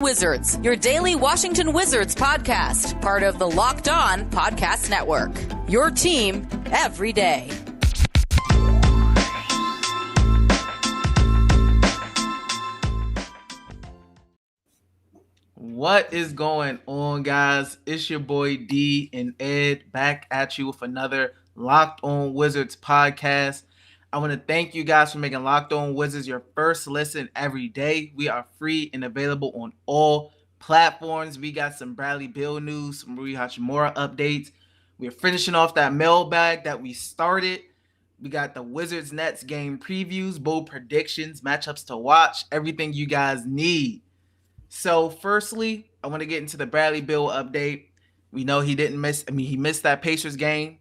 Wizards, your daily Washington Wizards podcast, part of the Locked On Podcast Network. Your team every day. What is going on, guys? It's your boy D and Ed back at you with another Locked On Wizards podcast. I want to thank you guys for making Locked On Wizards your first listen every day. We are free and available on all platforms. We got some Bradley Beal news, some Rui Hachimura updates. We're finishing off that mailbag that we started. We got the Wizards Nets game previews, bold predictions, matchups to watch, everything you guys need. So firstly, I want to get into the Bradley Beal update. We know he missed that Pacers game.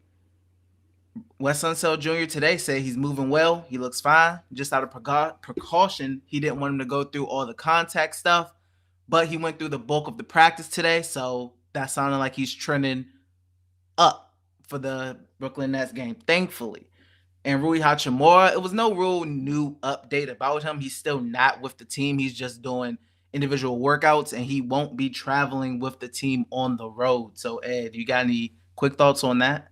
Wes Unseld Jr. today said he's moving well. He looks fine. Just out of precaution, he didn't want him to go through all the contact stuff, but he went through the bulk of the practice today, so that sounded like he's trending up for the Brooklyn Nets game, thankfully. And Rui Hachimura, it was no real new update about him. He's still not with the team. He's just doing individual workouts, and he won't be traveling with the team on the road. So, Ed, you got any quick thoughts on that?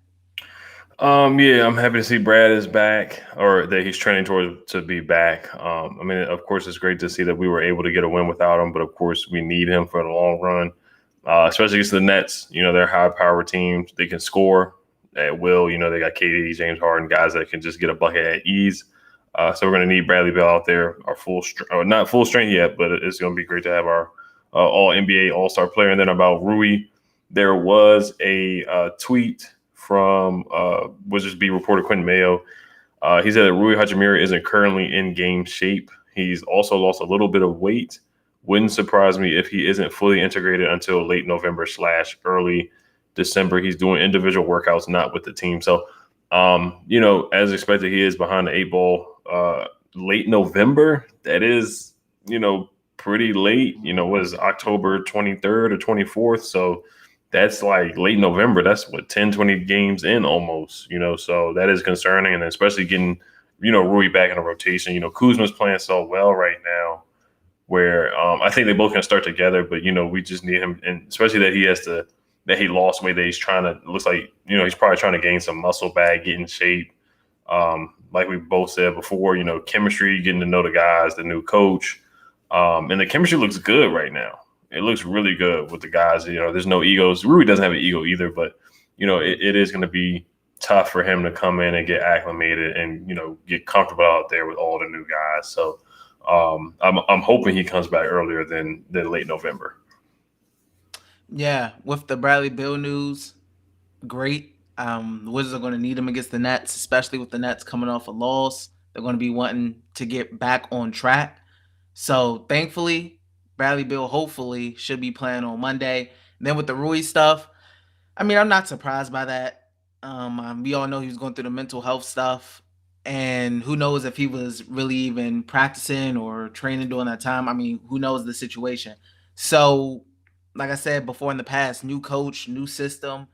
Yeah, I'm happy to see Brad is back, or that he's trending towards to be back. Of course, it's great to see that we were able to get a win without him, but of course, we need him for the long run, especially against the Nets. You know, they're high-powered teams. They can score at will. You know, they got KD, James Harden, guys that can just get a bucket at ease. So we're going to need Bradley Beal out there, our not full strength yet, but it's going to be great to have our All-NBA All-Star player. And then about Rui, there was a tweet from Wizards beat reporter Quentin Mayo. He said that Rui Hachimura isn't currently in game shape. He's also lost a little bit of weight. Wouldn't surprise me if he isn't fully integrated until late November / early December. He's doing individual workouts, not with the team. So, as expected, he is behind the 8 ball. Late November, that is, pretty late. What is October 23rd or 24th? So that's like late November. That's what, 10, 20 games in almost, so that is concerning. And especially getting, Rui back in the rotation. Kuzma's playing so well right now where I think they both can start together, but, we just need him. And especially that he lost weight, that he's trying to, looks like, he's probably trying to gain some muscle back, get in shape. Like we both said before, chemistry, getting to know the guys, the new coach. And the chemistry looks good right now. It looks really good with the guys. There's no egos. Rui doesn't have an ego either, but, it is going to be tough for him to come in and get acclimated and, get comfortable out there with all the new guys. So I'm hoping he comes back earlier than late November. Yeah, with the Bradley Beal news, great. The Wizards are going to need him against the Nets, especially with the Nets coming off a loss. They're going to be wanting to get back on track. So thankfully, Bradley Beal hopefully should be playing on Monday. And then with the Rui stuff, I'm not surprised by that. We all know he was going through the mental health stuff. And who knows if he was really even practicing or training during that time. Who knows the situation. So, like I said before in the past, new coach, new system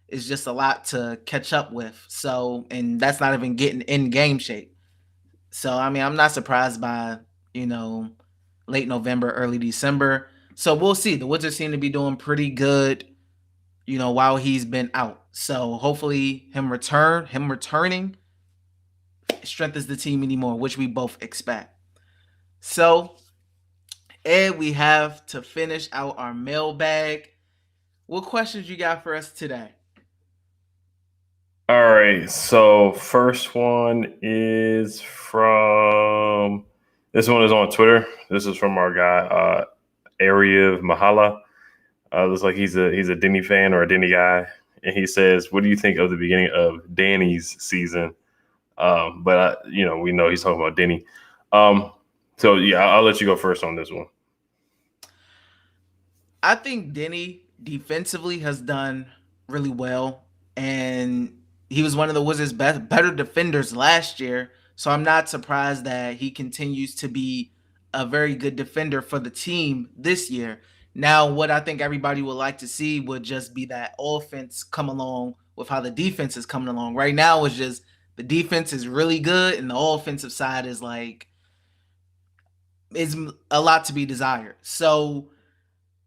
is just a lot to catch up with. So, and that's not even getting in game shape. So, I'm not surprised by, late November, early December. So we'll see. The Wizards seem to be doing pretty good, while he's been out. So hopefully him returning strengthens the team anymore, which we both expect. So, Ed, we have to finish out our mailbag. What questions you got for us today? All right. So first one is from, this one is on Twitter. This is from our guy, Ariev Mahala. Looks like he's a Deni fan or a Deni guy. And he says, what do you think of the beginning of Danny's season? But we know he's talking about Deni. So yeah, I'll let you go first on this one. I think Deni defensively has done really well, and he was one of the Wizards' better defenders last year. So I'm not surprised that he continues to be a very good defender for the team this year. Now, what I think everybody would like to see would just be that offense come along with how the defense is coming along. Right now, it's just the defense is really good, and the offensive side is a lot to be desired. So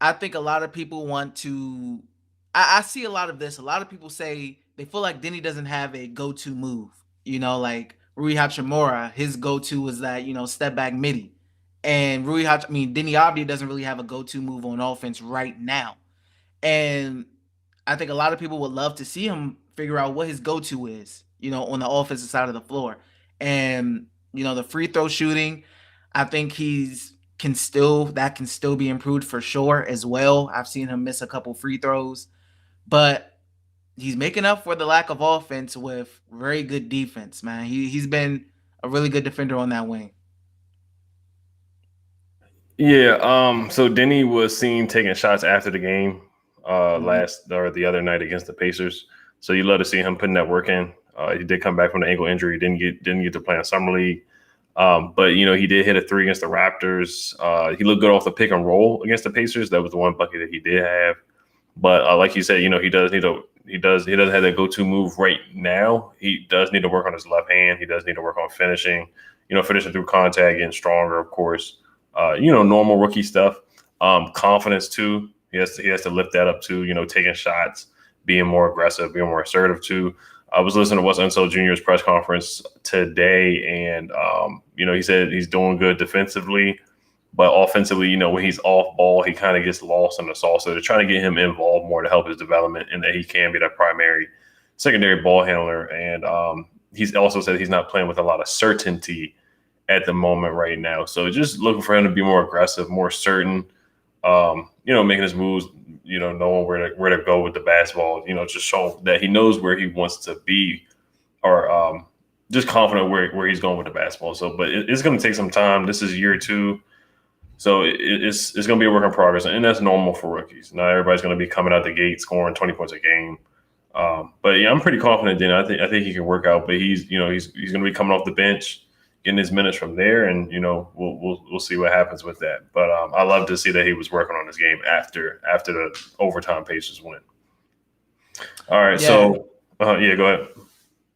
I think a lot of people want to. I see a lot of this. A lot of people say they feel like Denny doesn't have a go-to move. Like Rui Hachimura, his go-to was that step back midi, and Deni Avdija doesn't really have a go-to move on offense right now. And I think a lot of people would love to see him figure out what his go-to is, on the offensive side of the floor. And, the free throw shooting, I think can still be improved for sure as well. I've seen him miss a couple free throws, but he's making up for the lack of offense with very good defense, man. He's been a really good defender on that wing. Yeah. So Denny was seen taking shots after the game last or the other night against the Pacers. So you love to see him putting that work in. He did come back from the ankle injury. Didn't get to play in summer league. But he did hit a 3 against the Raptors. He looked good off the pick and roll against the Pacers. That was the one bucket that he did have. But like you said, he doesn't have that go-to move right now. He does need to work on his left hand. He does need to work on finishing. Finishing through contact, getting stronger, of course. Normal rookie stuff. Confidence too. He has to lift that up too. Taking shots, being more aggressive, being more assertive too. I was listening to Wes Unseld Jr.'s press conference today, and he said he's doing good defensively, but offensively, when he's off ball, he kind of gets lost in the sauce. So they're trying to get him involved more to help his development, and that he can be that primary, secondary ball handler. And he's also said he's not playing with a lot of certainty at the moment right now. So just looking for him to be more aggressive, more certain, making his moves, knowing where to go with the basketball, just show that he knows where he wants to be, or just confident where he's going with the basketball. So, but it's going to take some time. This is year 2. So it's going to be a work in progress, and that's normal for rookies. Not everybody's going to be coming out the gate scoring 20 points a game. But yeah, I'm pretty confident. Then I think he can work out. But he's going to be coming off the bench, getting his minutes from there, and we'll see what happens with that. But I love to see that he was working on his game after the overtime Pacers win. All right, Yeah. so go ahead.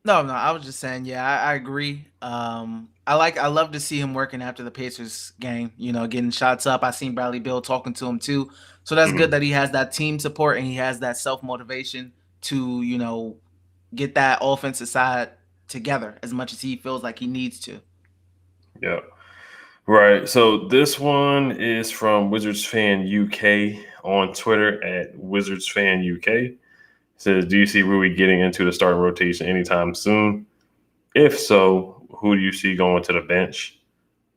No, I was just saying, yeah, I agree. I love to see him working after the Pacers game, getting shots up. I seen Bradley Beal talking to him too. So that's good that he has that team support and he has that self-motivation to, get that offensive side together as much as he feels like he needs to. Yeah. Right. So this one is from Wizards Fan UK on Twitter at Wizards Fan UK. It says, do you see Rui getting into the starting rotation anytime soon? If so, who do you see going to the bench?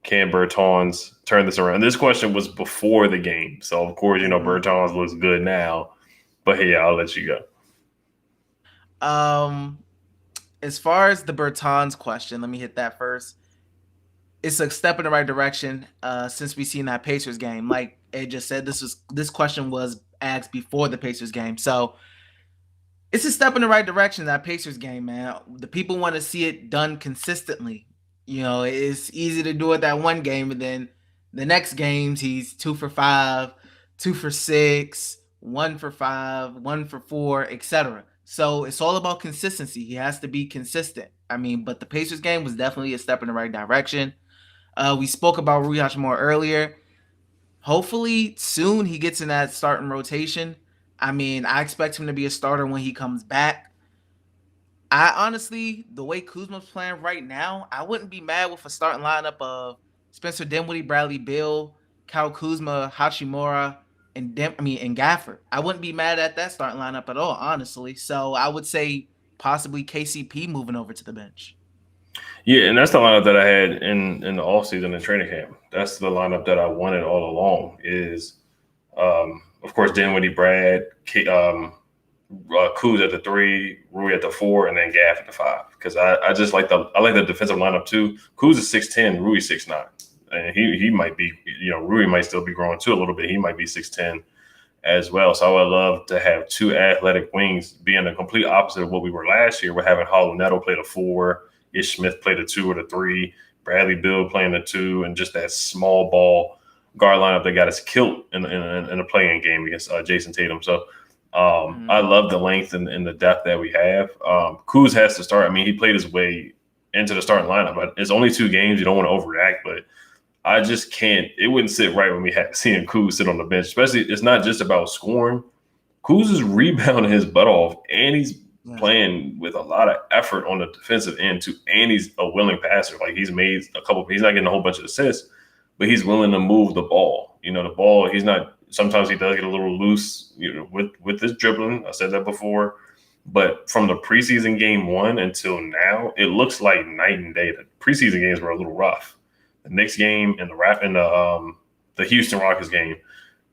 Can Bertans turn this around? This question was before the game. So, of course, Bertans looks good now. But, hey, I'll let you go. As far as the Bertans question, let me hit that first. It's a step in the right direction since we seen that Pacers game. Like Ed just said, this question was asked before the Pacers game. So it's a step in the right direction, that Pacers game, man. The people want to see it done consistently. It's easy to do it that one game, and then the next games he's 2 for 5, 2 for 6, 1 for 5, 1 for 4, etc. So it's all about consistency. He has to be consistent. But the Pacers game was definitely a step in the right direction. We spoke about Rui Hachimura earlier. Hopefully soon he gets in that starting rotation. I expect him to be a starter when he comes back. I honestly, the way Kuzma's playing right now, I wouldn't be mad with a starting lineup of Spencer Dinwiddie, Bradley Beal, Kyle Kuzma, Hachimura, and Gafford. I wouldn't be mad at that starting lineup at all, honestly. So I would say possibly KCP moving over to the bench. Yeah, and that's the lineup that I had in the offseason and training camp. That's the lineup that I wanted all along is, of course, Dinwiddie, Brad, Kuz at the 3, Rui at the 4, and then Gaff at the 5. Because I just like the defensive lineup too. Kuz is 6'10", Rui 6'9". And he might be, Rui might still be growing too a little bit. He might be 6'10" as well. So I would love to have 2 athletic wings being the complete opposite of what we were last year. We're having Hollow Neto play the 4, Ish Smith played the 2 or the 3, Bradley Beal playing the 2, and just that small ball guard lineup that got us killed in a play-in game against Jason Tatum. So I love the length and the depth that we have. Kuz has to start. He played his way into the starting lineup. But it's only 2 games. You don't want to overreact, but I just can't. It wouldn't sit right when we had seeing Kuz sit on the bench. Especially, it's not just about scoring. Kuz is rebounding his butt off, and he's playing with a lot of effort on the defensive end too. And he's a willing passer. Like he's made a couple. He's not getting a whole bunch of assists, but he's willing to move the ball. The ball. He's not. Sometimes he does get a little loose. With his dribbling. I said that before. But from the preseason game 1 until now, it looks like night and day. The preseason games were a little rough. The Knicks game and the Houston Rockets game,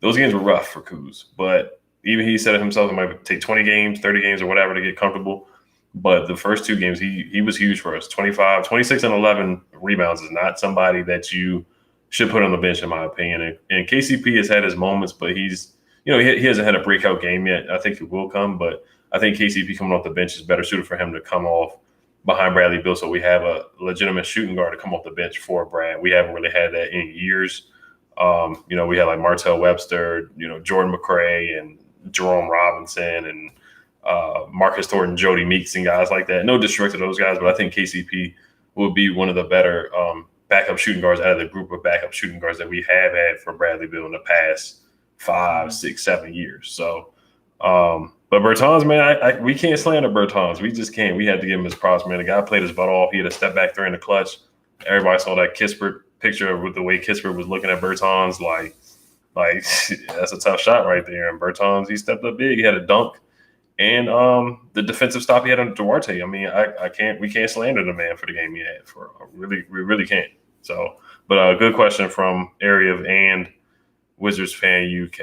those games were rough for Kuz. But even he said it himself, it might take 20 games, 30 games or whatever to get comfortable. But the first 2 games, he was huge for us. 26 and 11 rebounds is not somebody that you should put on the bench, in my opinion. And KCP has had his moments, but he hasn't had a breakout game yet. I think it will come, but I think KCP coming off the bench is better suited for him to come off behind Bradley Beal, so we have a legitimate shooting guard to come off the bench for Brad. We haven't really had that in years. We had like Martell Webster, Jordan McRae and Jerome Robinson and Marcus Thornton, Jody Meeks and guys like that. No disrespect to those guys, but I think KCP will be one of the better backup shooting guards out of the group of backup shooting guards that we have had for Bradley Beal in the past 5, 6, 7 years. So, but Bertans, man, we can't slander Bertans. We just can't. We had to give him his props, man. The guy played his butt off. He had a step back 3 in the clutch. Everybody saw that Kispert picture with the way Kispert was looking at Bertans. Like that's a tough shot right there. And Bertans, he stepped up big. He had a dunk. And the defensive stop he had on Duarte. I mean, we can't slander the man for the game he had. We really can't. So, but good question from Area of and Wizards fan UK.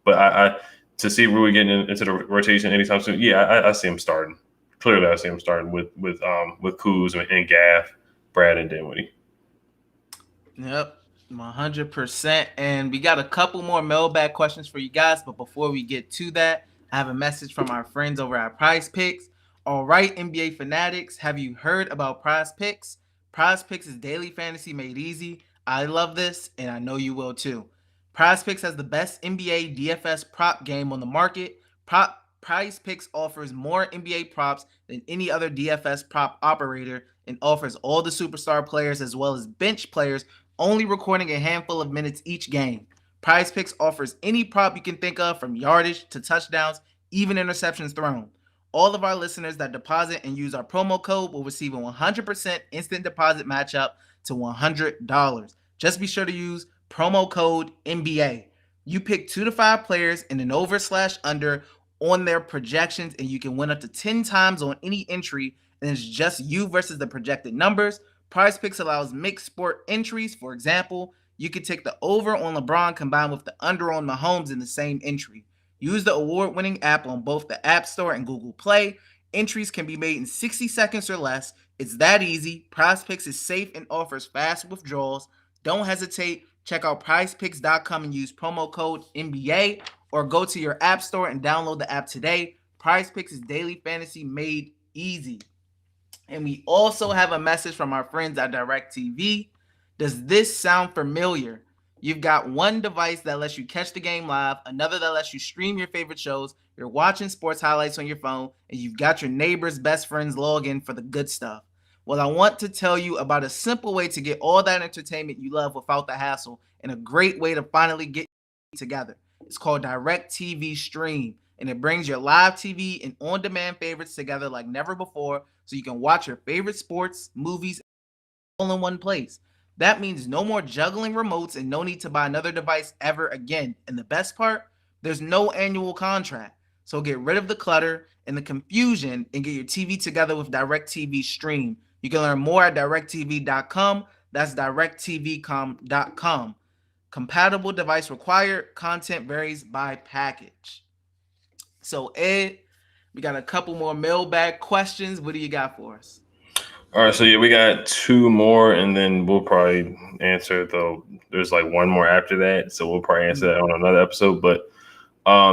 But I to see Rui getting into the rotation anytime soon, yeah, I see him starting. Clearly, I see him starting with Kuz and Gaff, Brad, and Dinwiddie. Yep, 100%. And we got a couple more mailbag questions for you guys. But before we get to that, I have a message from our friends over at Prize Picks. All right, NBA fanatics, have you heard about Prize Picks? Prize Picks is daily fantasy made easy. I love this, and I know you will too. Prize Picks has the best NBA DFS prop game on the market. Prize Picks offers more NBA props than any other DFS prop operator and offers all the superstar players as well as bench players, only recording a handful of minutes each game. Prize Picks offers any prop you can think of, from yardage to touchdowns, even interceptions thrown. All of our listeners that deposit and use our promo code will receive a 100% instant deposit match up to $100. Just be sure to use promo code NBA. You pick 2 to 5 players in an over/under on their projections, and you can win up to 10 times on any entry, and it's just you versus the projected numbers. Prize Picks allows mixed sport entries. For example, you could take the over on LeBron combined with the under on Mahomes in the same entry. Use the award-winning app on both the App Store and Google Play. Entries can be made in 60 seconds or less. It's that easy. Prize Picks is safe and offers fast withdrawals. Don't hesitate. Check out prizepicks.com and use promo code NBA, or go to your app store and download the app today. Prize Picks is daily fantasy made easy. And we also have a message from our friends at DirecTV. Does this sound familiar? You've got one device that lets you catch the game live, another that lets you stream your favorite shows, you're watching sports highlights on your phone, and you've got your neighbor's best friend's login for the good stuff. Well, I want to tell you about a simple way to get all that entertainment you love without the hassle, and a great way to finally get together. It's called DirecTV Stream, and it brings your live TV and on-demand favorites together like never before, so you can watch your favorite sports, movies, all in one place. That means no more juggling remotes and no need to buy another device ever again. And the best part, there's no annual contract. So get rid of the clutter and the confusion and get your TV together with DirecTV Stream. You can learn more at directtv.com. That's directtvcom.com. Compatible device required. Content varies by package. So, Ed, we got a couple more mailbag questions. What do you got for us? All right, so yeah, we got 2 more, and then we'll probably answer, though there's like 1 more after that, so we'll probably answer that on another episode. But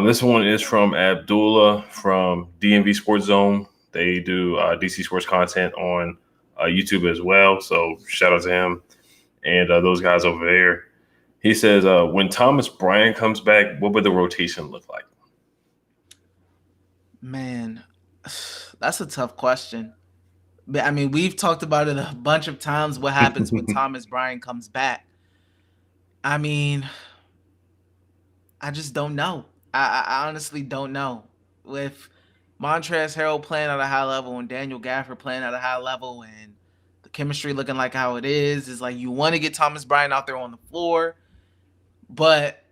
this one is from Abdullah from DMV Sports Zone. They do DC sports content on YouTube as well, so shout out to him and those guys over there. He says, when Thomas Bryant comes back, what would the rotation look like? Man, that's a tough question. But I mean, we've talked about it a bunch of times. What happens when Thomas Bryant comes back? I mean, I just don't know. I honestly don't know. With Montrezl Harrell playing at a high level and Daniel Gafford playing at a high level and the chemistry looking like how it is like you want to get Thomas Bryant out there on the floor, but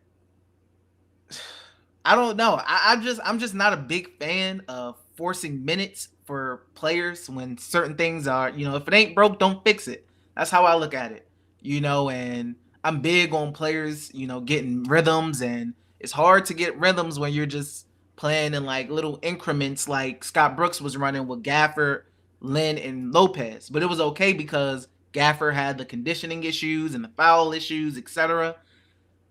I don't know. I'm just not a big fan of forcing minutes for players when certain things are, if it ain't broke, don't fix it. That's how I look at it. And I'm big on players, getting rhythms, and it's hard to get rhythms when you're just playing in like little increments like Scott Brooks was running with Gafford, Lynn, and Lopez. But it was okay because Gafford had the conditioning issues and the foul issues, etc.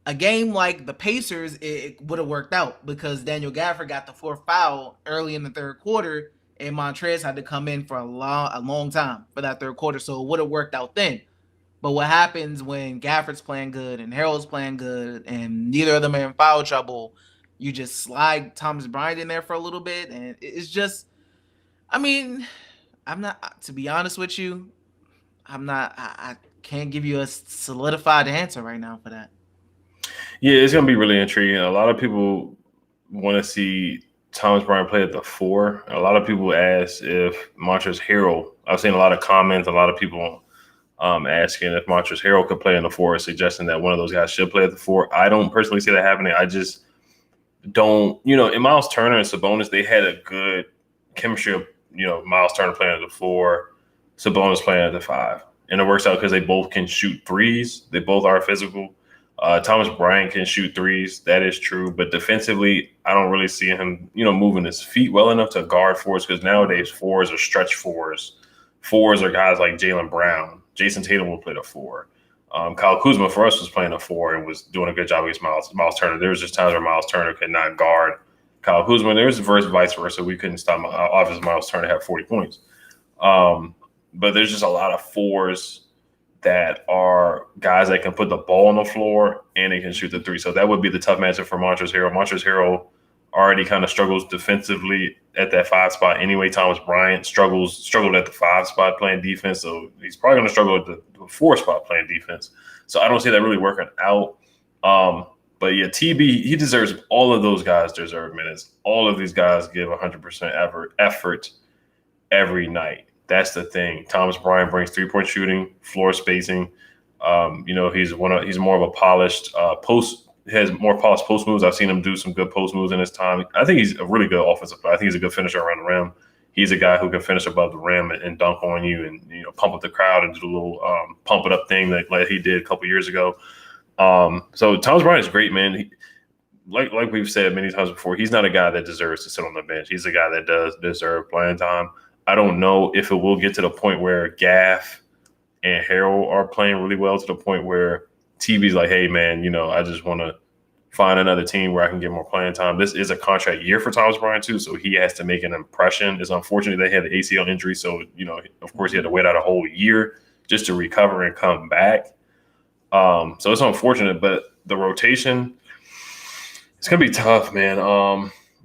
A game like the Pacers, it would have worked out because Daniel Gafford got the fourth foul early in the third quarter, and Montrezl had to come in for a long time for that third quarter, so it would have worked out then. But what happens when Gafford's playing good and Harrell's playing good and neither of them are in foul trouble? You just slide Thomas Bryant in there for a little bit, and it's just, I mean, I'm not, to be honest with you, I can't give you a solidified answer right now for that. Yeah, it's going to be really intriguing. A lot of people want to see Thomas Bryant play at the 4. A lot of people ask if Montrezl Harrell, I've seen a lot of comments, a lot of people asking if Montrezl Harrell could play in the 4, suggesting that one of those guys should play at the 4. I don't personally see that happening. I just don't, in Miles Turner and Sabonis, they had a good chemistry of, Miles Turner playing at the 4, Sabonis playing at the 5. And it works out because they both can shoot threes. They both are physical. Thomas Bryant can shoot threes. That is true. But defensively, I don't really see him, moving his feet well enough to guard 4s because nowadays 4s are stretch 4s. 4s are guys like Jaylen Brown. Jason Tatum will play the 4. Kyle Kuzma for us was playing a 4 and was doing a good job against Miles Turner. There was just times where Miles Turner could not guard Kyle Kuzma. There was vice versa. We couldn't stop obviously Miles Turner had 40 points. But there's just a lot of 4s that are guys that can put the ball on the floor and they can shoot the 3. So that would be the tough matchup for Montrezl Harrell. Montrezl Harrell already kind of struggles defensively at that 5 spot anyway. Thomas Bryant struggled at the 5 spot playing defense. So he's probably going to struggle at the 4 spot playing defense. So I don't see that really working out. But yeah, TB, he deserves, all of those guys deserve minutes. All of these guys give 100% effort every night. That's the thing. Thomas Bryant brings 3-point shooting, floor spacing. He's more of a polished has more polished post moves. I've seen him do some good post moves in his time. I think he's a really good offensive player. I think he's a good finisher around the rim. He's a guy who can finish above the rim and dunk on you and pump up the crowd and do the little pump it up thing like he did a couple years ago. So Thomas Bryant is great, man. Like we've said many times before, he's not a guy that deserves to sit on the bench. He's a guy that does deserve playing time. I don't know if it will get to the point where Gaff and Harrell are playing really well to the point where TB's like, hey, man, I just want to find another team where I can get more playing time. This is a contract year for Thomas Bryant, too, so he has to make an impression. It's unfortunate they had the ACL injury, so, of course, he had to wait out a whole year just to recover and come back. So it's unfortunate, but the rotation, it's going to be tough, man.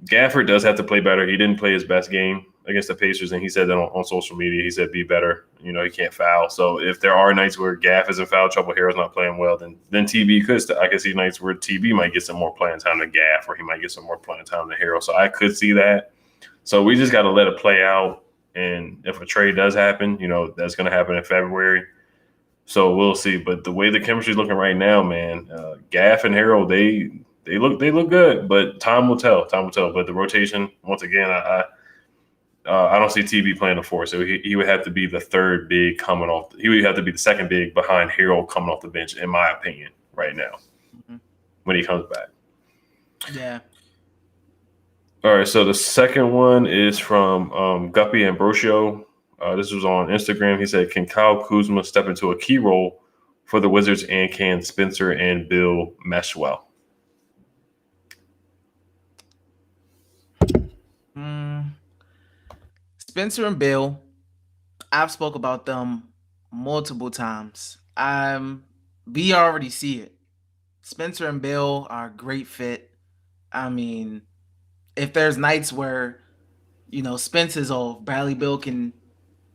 Gafford does have to play better. He didn't play his best game against the Pacers, and he said that on social media. He said, be better. He can't foul. So if there are nights where Gaff is in foul trouble, Harrell's not playing well, then TB I could see nights where TB might get some more playing time than Gaff, or he might get some more playing time than Harrell. So I could see that. So we just got to let it play out. And if a trade does happen, that's going to happen in February. So we'll see. But the way the chemistry is looking right now, man, Gaff and Harrell, they look good, but time will tell. But the rotation, once again, I don't see TB playing the 4, so he would have to be the third big coming off. He would have to be the second big behind Harrell coming off the bench, in my opinion, right now, when he comes back. Yeah. All right, so the second one is from Guppy Ambrosio. This was on Instagram. He said, can Kyle Kuzma step into a key role for the Wizards, and can Spencer and Bill mesh well? Spencer and Bill, I've spoke about them multiple times. We already see it. Spencer and Bill are a great fit. I mean, if there's nights where, Spence is off, Bradley Bill can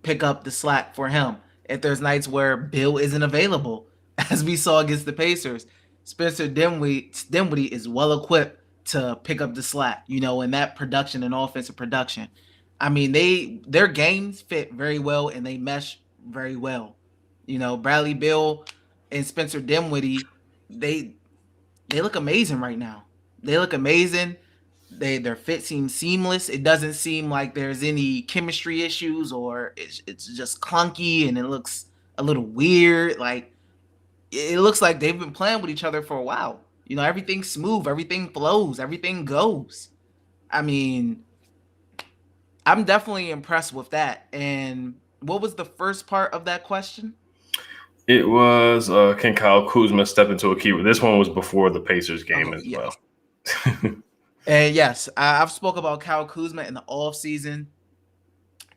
pick up the slack for him. If there's nights where Bill isn't available, as we saw against the Pacers, Spencer Dinwiddie is well equipped to pick up the slack, in that production and offensive production. I mean, their games fit very well and they mesh very well. Bradley Beal and Spencer Dinwiddie, they look amazing right now. They look amazing. Their fit seems seamless. It doesn't seem like there's any chemistry issues or it's just clunky and it looks a little weird. Like, it looks like they've been playing with each other for a while. Everything's smooth, everything flows, everything goes. I mean, I'm definitely impressed with that. And what was the first part of that question? It was, can Kyle Kuzma step into a key? This one was before the Pacers game as well. And yes, I've spoke about Kyle Kuzma in the offseason.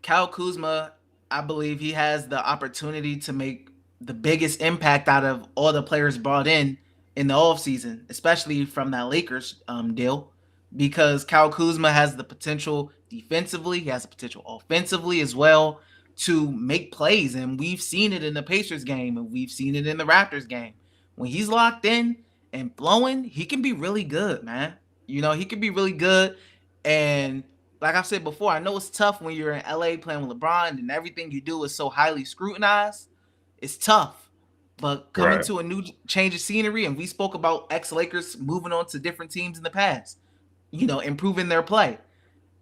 Kyle Kuzma, I believe he has the opportunity to make the biggest impact out of all the players brought in the offseason, especially from that Lakers deal, because Kyle Kuzma has the potential defensively, he has the potential offensively as well to make plays, and we've seen it in the Pacers game, and we've seen it in the Raptors game. When he's locked in and flowing, he can be really good, man. He can be really good, and like I said before, I know it's tough when you're in LA playing with LeBron and everything you do is so highly scrutinized. It's tough, but coming to a new change of scenery, and we spoke about ex-Lakers moving on to different teams in the past, improving their play.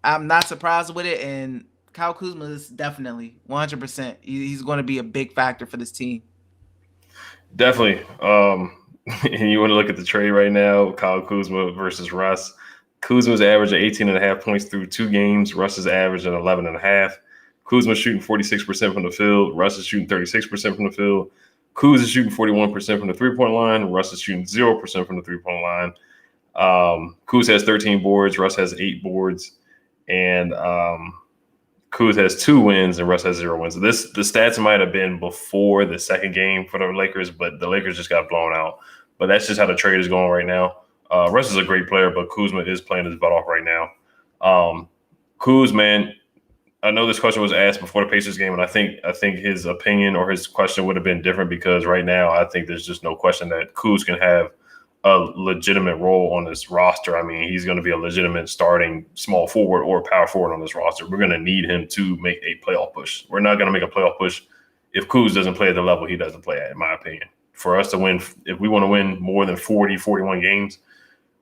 I'm not surprised with it, and Kyle Kuzma is definitely 100%. He's going to be a big factor for this team. Definitely. And you want to look at the trade right now, Kyle Kuzma versus Russ. Kuzma's average of 18.5 points through 2 games. Russ is average at 11.5. Kuzma's shooting 46% from the field. Russ is shooting 36% from the field. Kuz is shooting 41% from the three-point line. Russ is shooting 0% from the three-point line. Kuz has 13 boards. Russ has 8 boards. And Kuz has 2 wins and Russ has 0 wins. So the stats might have been before the second game for the Lakers, but the Lakers just got blown out. But that's just how the trade is going right now. Russ is a great player, but Kuzma is playing his butt off right now. Kuz, man, I know this question was asked before the Pacers game, and I think his opinion or his question would have been different because right now I think there's just no question that Kuz can have a legitimate role on this roster. I mean, he's going to be a legitimate starting small forward or power forward on this roster. We're going to need him to make a playoff push. We're not going to make a playoff push if Kuz doesn't play at the level he doesn't play at, in my opinion. For us to win, if we want to win more than 40, 41 games,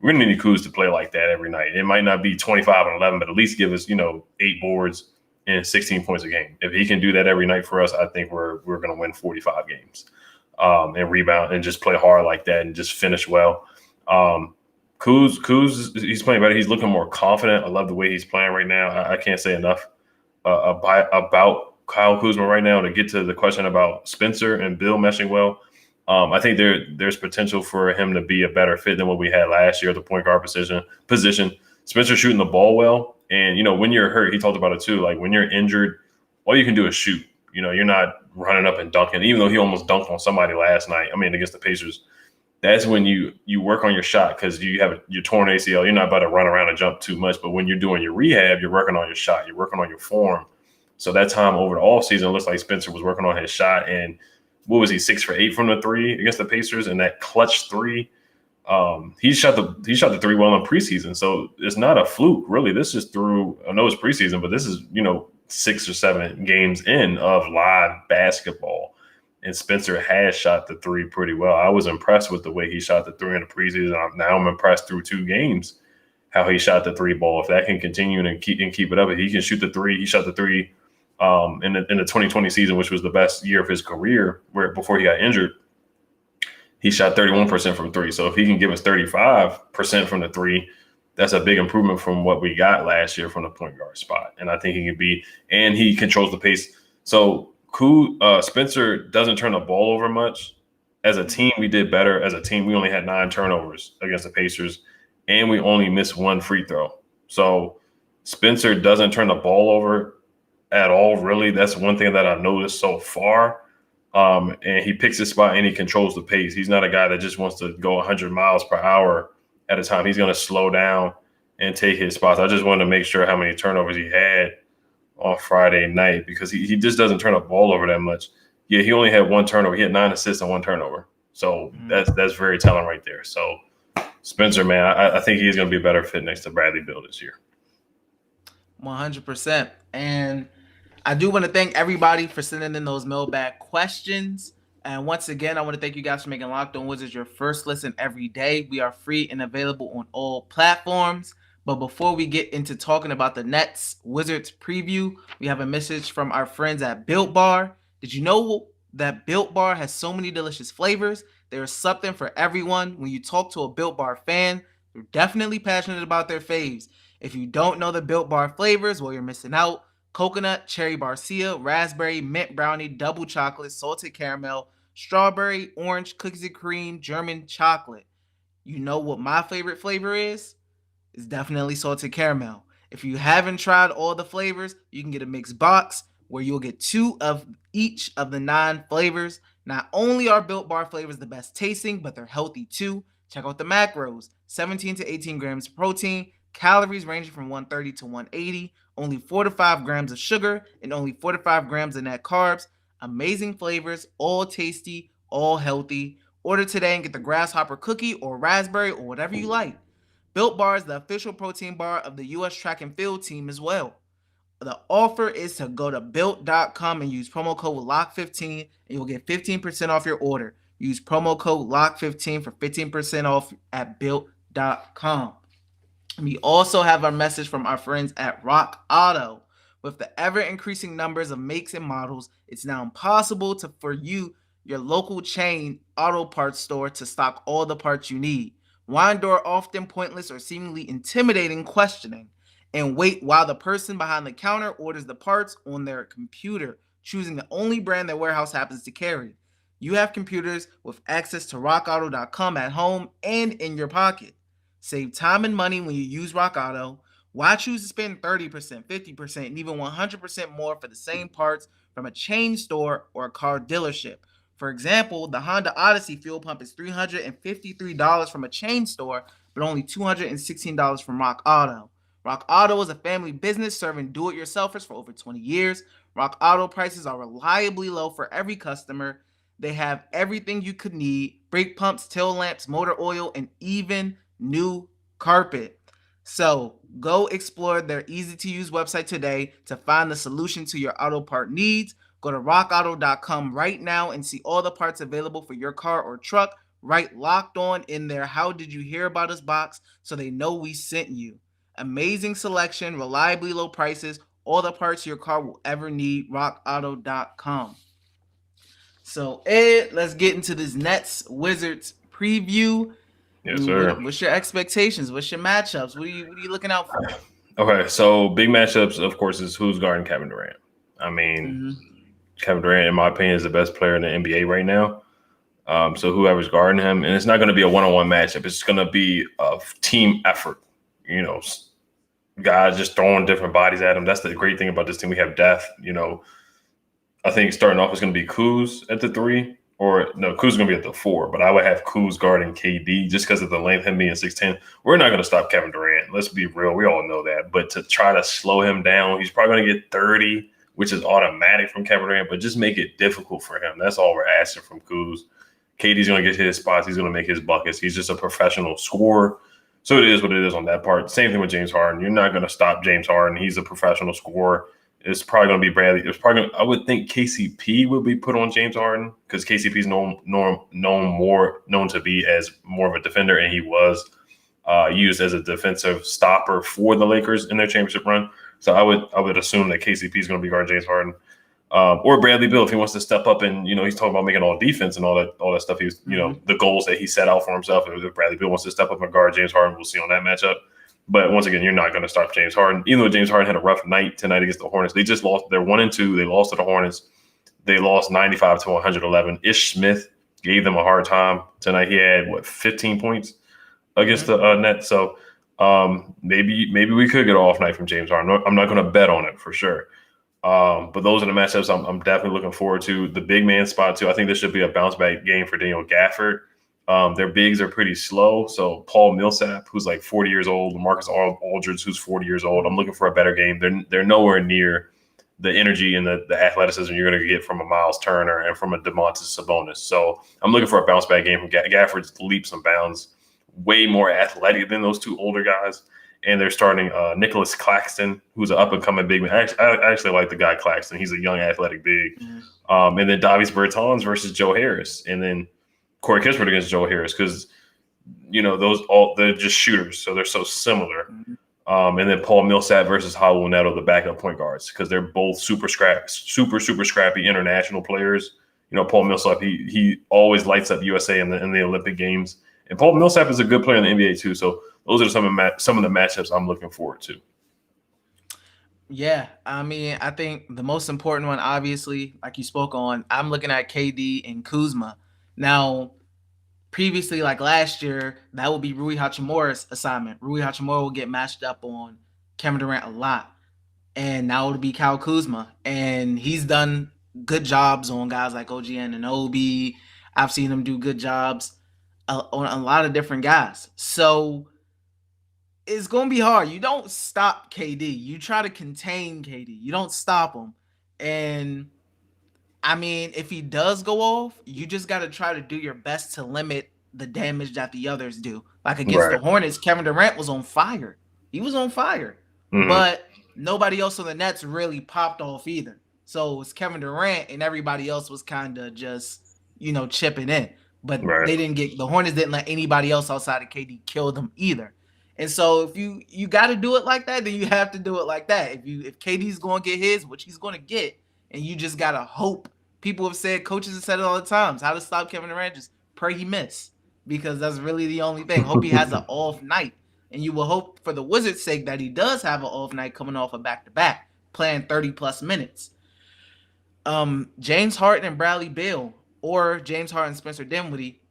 we're going to need Kuz to play like that every night. It might not be 25 and 11, but at least give us, 8 boards and 16 points a game. If he can do that every night for us, I think we're going to win 45 games. And rebound and just play hard like that and just finish well. Kuz, he's playing better. He's looking more confident. I love the way he's playing right now. I can't say enough about Kyle Kuzma right now. To get to the question about Spencer and Bill meshing well, I think there's potential for him to be a better fit than what we had last year at the point guard position. Spencer shooting the ball well. And, when you're hurt, he talked about it too. Like when you're injured, all you can do is shoot. You're not running up and dunking, even though he almost dunked on somebody last night. Against the Pacers. That's when you work on your shot because you have your torn ACL. You're not about to run around and jump too much. But when you're doing your rehab, you're working on your shot. You're working on your form. So that time over the offseason, it looks like Spencer was working on his shot. And what was he, 6 for 8 from the 3 against the Pacers? And that clutch 3. He shot the 3 well in preseason. So it's not a fluke, really. This is through, I know it's preseason, but this is, 6 or 7 games in of live basketball. And Spencer has shot the 3 pretty well. I was impressed with the way he shot the 3 in the preseason. Now I'm impressed through 2 games how he shot the 3 ball. If that can continue and keep it up, if he can shoot the 3, he shot the 3 in the 2020 season, which was the best year of his career, where before he got injured. He shot 31% from 3. So if he can give us 35% from the 3, that's a big improvement from what we got last year from the point guard spot. And I think he can be, and he controls the pace. So Spencer doesn't turn the ball over much. As a team, we did better. As a team, we only had 9 turnovers against the Pacers, and we only missed 1 free throw. So Spencer doesn't turn the ball over at all, really. That's one thing that I've noticed so far. And he picks his spot and he controls the pace. He's not a guy that just wants to go 100 miles per hour at a time. He's going to slow down and take his spots. I just wanted to make sure how many turnovers he had on Friday night because he just doesn't turn the ball over that much. Yeah, he only had 1 turnover. He had 9 assists and 1 turnover. So that's very telling right there. So Spencer, man, I think he's going to be a better fit next to Bradley Beal this year. 100%. And I do want to thank everybody for sending in those mailbag questions. And once again, I want to thank you guys for making Locked On Wizards your first listen every day. We are free and available on all platforms. But before we get into talking about the Nets Wizards preview, we have a message from our friends at Built Bar. Did you know that Built Bar has so many delicious flavors? There is something for everyone. When you talk to a Built Bar fan, they're definitely passionate about their faves. If you don't know the Built Bar flavors, well, you're missing out. Coconut, cherry barcia, raspberry, mint brownie, double chocolate, salted caramel, strawberry, orange, cookies and cream, German chocolate. You know what my favorite flavor is? It's definitely salted caramel. If you haven't tried all the flavors, you can get a mixed box where you'll get 2 of each of the 9 flavors. Not only are Built Bar flavors the best tasting, but they're healthy too. Check out the macros: 17 to 18 grams of protein, calories ranging from 130 to 180, only 4 to 5 grams of sugar, and only 4 to 5 grams of net carbs. Amazing flavors, all tasty, all healthy. Order today and get the grasshopper cookie or raspberry or whatever you like. Built Bar is the official protein bar of the U.S. track and field team as well. The offer is to go to Built.com and use promo code LOCK15 and you'll get 15% off your order. Use promo code LOCK15 for 15% off at Built.com. We also have our message from our friends at Rock Auto. With the ever-increasing numbers of makes and models, it's now impossible for your local chain auto parts store to stock all the parts you need. Why endure often pointless or seemingly intimidating questioning and wait while the person behind the counter orders the parts on their computer, choosing the only brand their warehouse happens to carry? You have computers with access to rockauto.com at home and in your pocket. Save time and money when you use Rock Auto. Why choose to spend 30%, 50%, and even 100% more for the same parts from a chain store or a car dealership? For example, the Honda Odyssey fuel pump is $353 from a chain store, but only $216 from Rock Auto. Rock Auto is a family business serving do-it-yourselfers for over 20 years. Rock Auto prices are reliably low for every customer. They have everything you could need: brake pumps, tail lamps, motor oil, and even new carpet. So go explore their easy-to-use website today to find the solution to your auto part needs. Go to rockauto.com right now and see all the parts available for your car or truck. Write Locked On in their "How did you hear about us" box so they know we sent you. Amazing selection, reliably low prices, all the parts your car will ever need. rockauto.com. So Ed, let's get into this Nets Wizards preview. Yes, sir. What's your expectations? What's your matchups? What are you looking out for? Okay, so big matchups, of course, is who's guarding Kevin Durant. I mean, Kevin Durant, in my opinion, is the best player in the NBA right now. So whoever's guarding him, and it's not going to be a one-on-one matchup. It's going to be a team effort. You know, guys just throwing different bodies at him. That's the great thing about this team. We have depth. You know, I think starting off is going to be Kuz at the 3. Or no, Kuz is going to be at the 4, but I would have Kuz guarding KD just because of the length, him being 6'10". We're not going to stop Kevin Durant. Let's be real. We all know that. But to try to slow him down, he's probably going to get 30, which is automatic from Kevin Durant, but just make it difficult for him. That's all we're asking from Kuz. KD's going to get his spots. He's going to make his buckets. He's just a professional scorer. So it is what it is on that part. Same thing with James Harden. You're not going to stop James Harden. He's a professional scorer. It's probably going to be Bradley. I would think KCP would be put on James Harden because KCP is known to be as more of a defender, and he was used as a defensive stopper for the Lakers in their championship run. So I would assume that KCP is going to be guarding James Harden, or Bradley Beal if he wants to step up and he's talking about making all defense and all that stuff. He's the goals that he set out for himself. If Bradley Beal wants to step up and guard James Harden, we'll see on that matchup. But once again, you're not going to stop James Harden. Even though James Harden had a rough night tonight against the Hornets, they just lost. They're 1-2. They lost to the Hornets. They lost 95 to 111. Ish Smith gave them a hard time tonight. He had 15 points against the Nets. So maybe we could get an off night from James Harden. I'm not going to bet on it for sure. But those are the matchups I'm definitely looking forward to. The big man spot too. I think this should be a bounce back game for Daniel Gafford. Their bigs are pretty slow. So Paul Millsap, who's like 40 years old, LaMarcus Aldridge, who's 40 years old. I'm looking for a better game. They're nowhere near the energy and the athleticism you're going to get from a Miles Turner and from a Domantas Sabonis. So I'm looking for a bounce back game from Gafford's leaps and bounds, way more athletic than those two older guys. And they're starting Nicholas Claxton, who's an up-and-coming big man. I actually like the guy Claxton. He's a young, athletic big. And then Davis Bertans versus Joe Harris. And then Corey Kispert against Joe Harris because, they're just shooters. So they're so similar. And then Paul Millsap versus Raul Neto, the backup point guards, because they're both super scrappy international players. Paul Millsap, he always lights up USA in the Olympic Games. And Paul Millsap is a good player in the NBA too. So those are some of the matchups I'm looking forward to. Yeah, I mean, I think the most important one, obviously, like you spoke on, I'm looking at KD and Kuzma. Now, previously, like last year, that would be Rui Hachimura's assignment. Rui Hachimura will get matched up on Kevin Durant a lot. And now it'll be Kyle Kuzma. And he's done good jobs on guys like OG Anunoby. I've seen him do good jobs on a lot of different guys. So it's going to be hard. You don't stop KD. You try to contain KD. You don't stop him. And I mean, if he does go off, you just got to try to do your best to limit the damage that the others do. Like against the Hornets, Kevin Durant was on fire. He was on fire. But nobody else on the Nets really popped off either. So it was Kevin Durant and everybody else was kind of just, chipping in. But the Hornets didn't let anybody else outside of KD kill them either. And so if you got to do it like that, then you have to do it like that. If KD's going to get his, which he's going to get, and you just got to hope. People have said, coaches have said it all the times, how to stop Kevin Durant, just pray he miss, because that's really the only thing. Hope he has an off night. And you will hope for the Wizards' sake that he does have an off night coming off a back-to-back, playing 30-plus minutes. James Harden and Bradley Beal, or James Harden and Spencer Dinwiddie,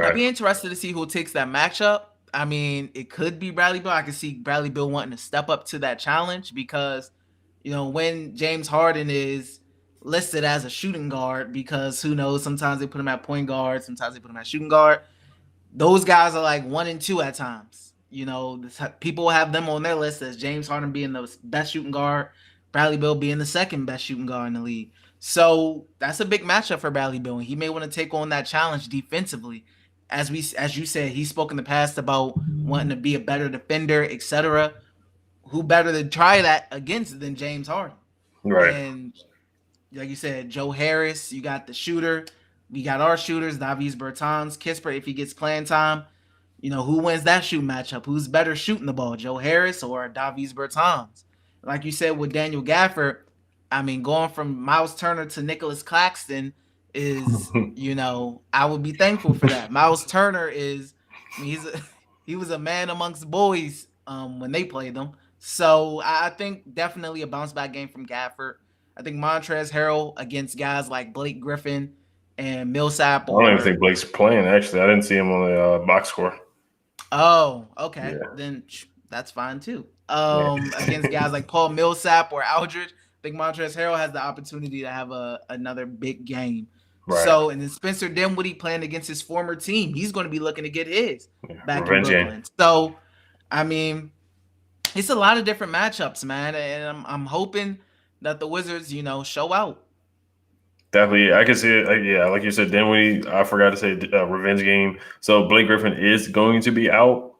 I'd be interested to see who takes that matchup. I mean, it could be Bradley Beal. I can see Bradley Beal wanting to step up to that challenge because, when James Harden is listed as a shooting guard, because who knows, sometimes they put him at point guard, sometimes they put him at shooting guard. Those guys are like 1 and 2 at times. People have them on their list as James Harden being the best shooting guard, Bradley Beal being the second best shooting guard in the league. So that's a big matchup for Bradley Beal. He may want to take on that challenge defensively. As you said, he spoke in the past about wanting to be a better defender, etc. Who better to try that against than James Harden? Right. And like you said, Joe Harris, you got the shooter. We got our shooters, Davis Bertans, Kispert, if he gets playing time. Who wins that shooting matchup? Who's better shooting the ball, Joe Harris or Davis Bertans? Like you said with Daniel Gafford, I mean, going from Miles Turner to Nicholas Claxton is, I would be thankful for that. Miles Turner he was a man amongst boys when they played them. So I think definitely a bounce back game from Gafford. I think Montrezl Harrell against guys like Blake Griffin and Millsap. I don't even think Blake's playing, actually. I didn't see him on the box score. Oh, okay. Yeah. Then that's fine too. Against guys like Paul Millsap or Aldridge, I think Montrezl Harrell has the opportunity to have another big game. Right. So, and then Spencer Dinwiddie playing against his former team, he's going to be looking to get his back in Brooklyn. So, I mean, it's a lot of different matchups, man, and I'm hoping that the Wizards, show out. Definitely, I can see it. Yeah, like you said, Dinwiddie. I forgot to say revenge game. So Blake Griffin is going to be out.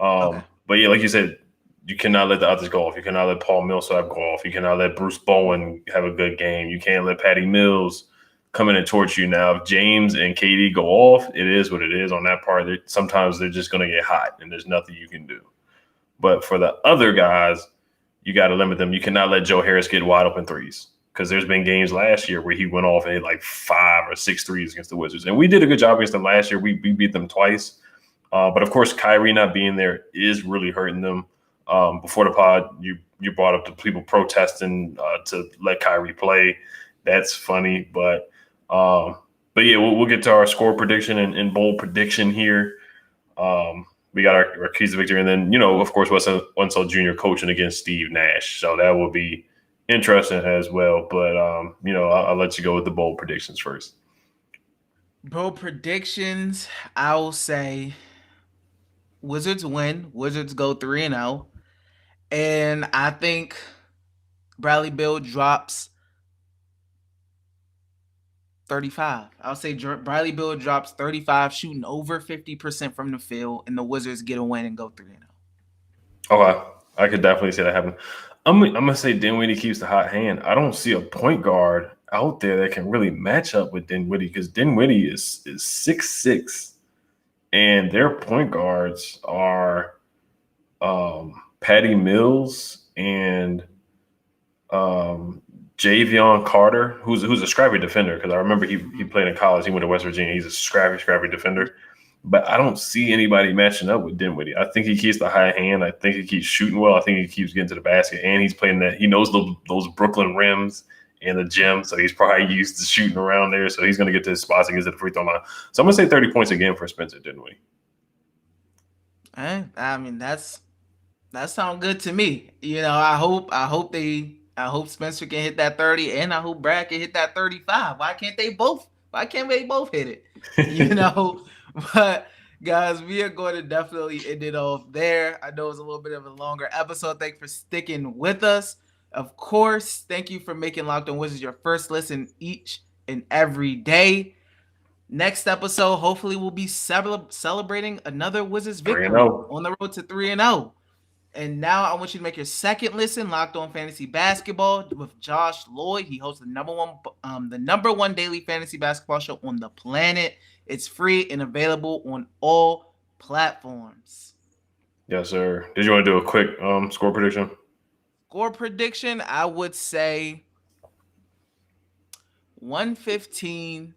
Okay. But yeah, like you said, you cannot let the others go off. You cannot let Paul Millsap go off. You cannot let Bruce Bowen have a good game. You can't let Patty Mills come in and torch you. Now, if James and KD go off, it is what it is on that part. Sometimes they're just going to get hot, and there's nothing you can do. But for the other guys, you got to limit them. You cannot let Joe Harris get wide open threes, because there's been games last year where he went off and hit like 5 or 6 threes against the Wizards. And we did a good job against them last year. We beat them twice. But, of course, Kyrie not being there is really hurting them. Before the pod, you brought up the people protesting to let Kyrie play. That's funny. But yeah, we'll get to our score prediction and bold prediction here. We got our keys to victory. And then, of course, Wetzel Jr. coaching against Steve Nash. So that will be interesting as well. But, I'll let you go with the bold predictions first. Bold predictions, I will say Wizards win. Wizards go 3-0. And I think Bradley Beal drops 35. I'll say Bradley Beal drops 35, shooting over 50% from the field, and the Wizards get a win and go 3-0. Okay, I could definitely see that happen. I'm gonna say Dinwiddie keeps the hot hand. I don't see a point guard out there that can really match up with Dinwiddie because Dinwiddie is 6'6", and their point guards are Patty Mills and Javion Carter, who's a scrappy defender, because I remember he played in college. He went to West Virginia. He's a scrappy defender. But I don't see anybody matching up with Dinwiddie. I think he keeps the high hand. I think he keeps shooting well. I think he keeps getting to the basket, and he's playing that. He knows those Brooklyn rims and the gym, so he's probably used to shooting around there. So he's going to get to his spots and get to the free throw line. So I'm going to say 30 points again for Spencer Dinwiddie. I mean, that sounds good to me. I hope Spencer can hit that 30, and I hope Brad can hit that 35. Why can't they both hit it? But guys, we are going to definitely end it off there. I know it's a little bit of a longer episode. Thanks for sticking with us. Of course, thank you for making Locked On Wizards your first listen each and every day. Next episode, hopefully, we'll be celebrating another Wizards victory on the road to 3-0. And now I want you to make your second listen, Locked On Fantasy Basketball with Josh Lloyd. He hosts the number one daily fantasy basketball show on the planet. It's free and available on all platforms. Yes, sir. Did you want to do a quick score prediction? Score prediction, I would say 115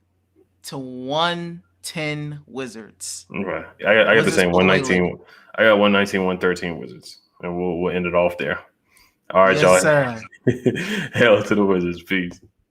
to 110 Wizards. Okay. I got the same 119. I got 119, 113 Wizards. And we'll end it off there. All right, yes, y'all. Sir. Hell to the Wizards. Peace.